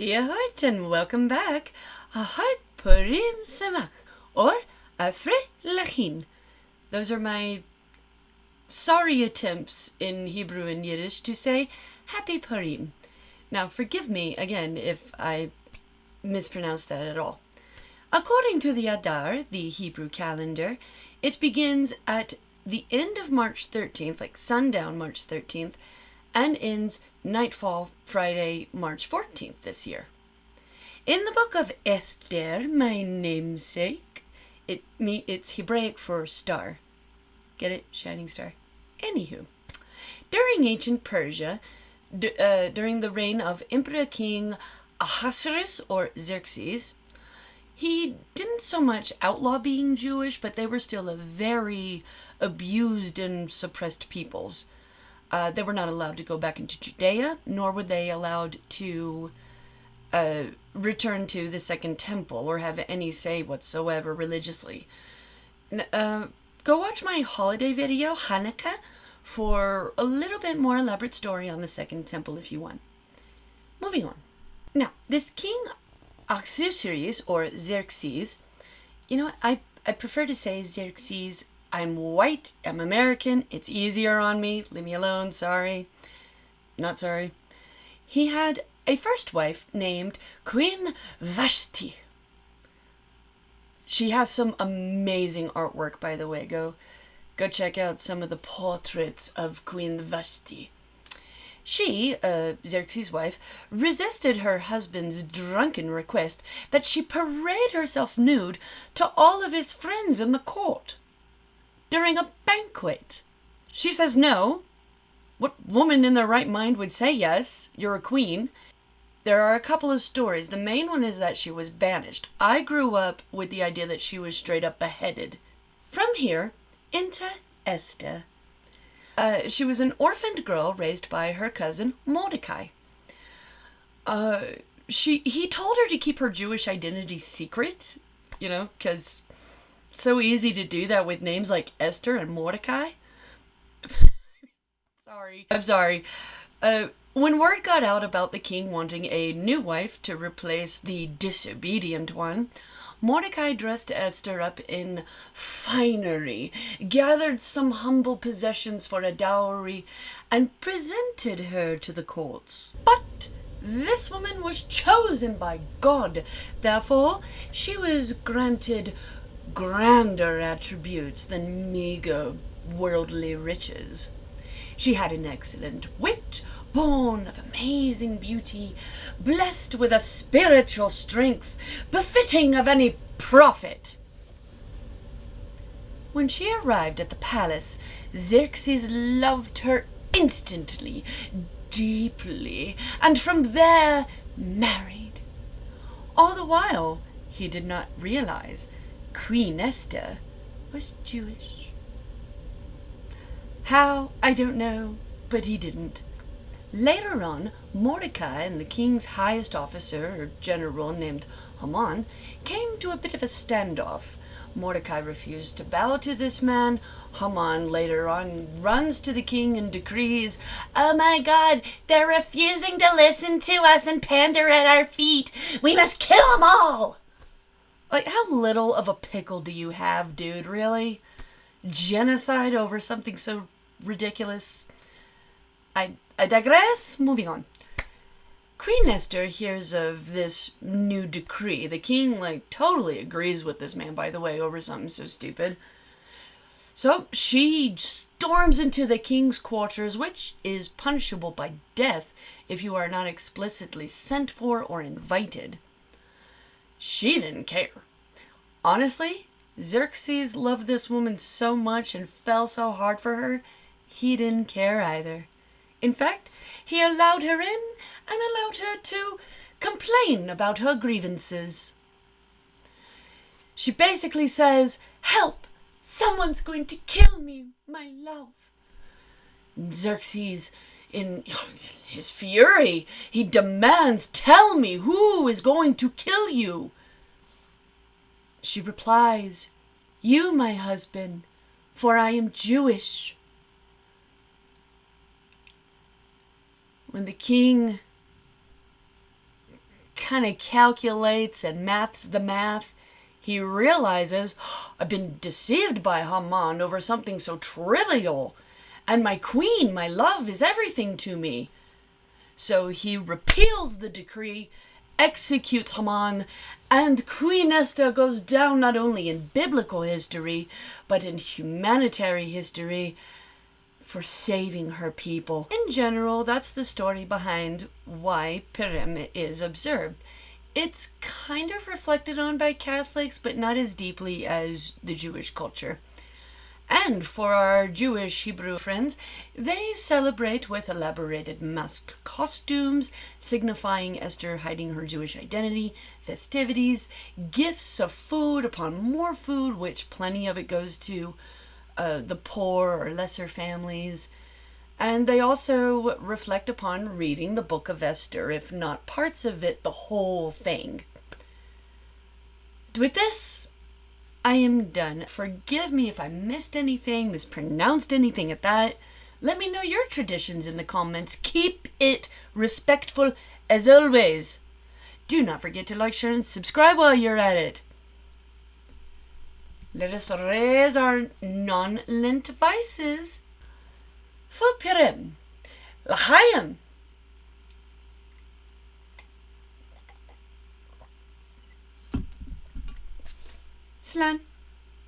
Dear Heart, and welcome back. Ahat Purim Samach, or Afre Lachin. Those are my sorry attempts in Hebrew and Yiddish to say Happy Purim. Now, forgive me again if I mispronounce that at all. According to the Adar, the Hebrew calendar, it begins at the end of March 13th, like sundown March 13th, and ends nightfall Friday, March 14th this year. In the book of Esther, my namesake, it's Hebraic for star. Get it? Shining star. Anywho, during ancient Persia, during the reign of Emperor King Ahasuerus or Xerxes, he didn't so much outlaw being Jewish, but they were still a very abused and suppressed peoples. They were not allowed to go back into Judea, nor were they allowed to return to the Second Temple or have any say whatsoever religiously. Go watch my holiday video, Hanukkah, for a little bit more elaborate story on the Second Temple if you want. Moving on. Now, this King Ahasuerus, or Xerxes, I prefer to say Xerxes. I'm white, I'm American, it's easier on me, leave me alone, sorry. Not sorry. He had a first wife named Queen Vashti. She has some amazing artwork, by the way. Go check out some of the portraits of Queen Vashti. She, Xerxes' wife, resisted her husband's drunken request that she parade herself nude to all of his friends in the court during a banquet. She says no. What woman in their right mind would say yes? You're a queen. There are a couple of stories. The main one is that she was banished. I grew up with the idea that she was straight up beheaded. From here, enter Esther. She was an orphaned girl raised by her cousin Mordecai. He told her to keep her Jewish identity secret, because it's so easy to do that with names like Esther and Mordecai. I'm sorry. When word got out about the king wanting a new wife to replace the disobedient one, Mordecai dressed Esther up in finery, gathered some humble possessions for a dowry, and presented her to the courts. But this woman was chosen by God. Therefore, she was granted grander attributes than meager worldly riches. She had an excellent wit, born of amazing beauty, blessed with a spiritual strength befitting of any prophet. When she arrived at the palace, Xerxes loved her instantly, deeply, and from there married. All the while, he did not realize Queen Esther was Jewish. How? I don't know, but he didn't. Later on, Mordecai and the king's highest officer, or general, named Haman, came to a bit of a standoff. Mordecai refused to bow to this man. Haman later on runs to the king and decrees, "Oh my God, they're refusing to listen to us and pander at our feet. We must kill them all!" Like, how little of a pickle do you have, dude? Really? Genocide over something so ridiculous? I digress. Moving on. Queen Esther hears of this new decree. The king, totally agrees with this man, by the way, over something so stupid. So she storms into the king's quarters, which is punishable by death if you are not explicitly sent for or invited. She didn't care. Honestly, Xerxes loved this woman so much and fell so hard for her, he didn't care either. In fact, he allowed her in and allowed her to complain about her grievances. She basically says, "Help! Someone's going to kill me, my love." Xerxes, in his fury, he demands, "Tell me, who is going to kill you?" She replies, "You, my husband, for I am Jewish." When the king kind of calculates and maths the math, he realizes, I've been deceived by Haman over something so trivial, and my queen, my love, is everything to me. So he repeals the decree, executes Haman, and Queen Esther goes down not only in biblical history, but in humanitarian history for saving her people. In general, that's the story behind why Purim is observed. It's kind of reflected on by Catholics, but not as deeply as the Jewish culture. And for our Jewish Hebrew friends, they celebrate with elaborated mask costumes, signifying Esther hiding her Jewish identity, festivities, gifts of food upon more food, which plenty of it goes to the poor or lesser families. And they also reflect upon reading the book of Esther, if not parts of it, the whole thing. With this, I am done. Forgive me if I missed anything, mispronounced anything at that. Let me know your traditions in the comments. Keep it respectful as always. Do not forget to like, share, and subscribe while you're at it. Let us raise our non-Lent vices for Purim. L'chaim! Slan.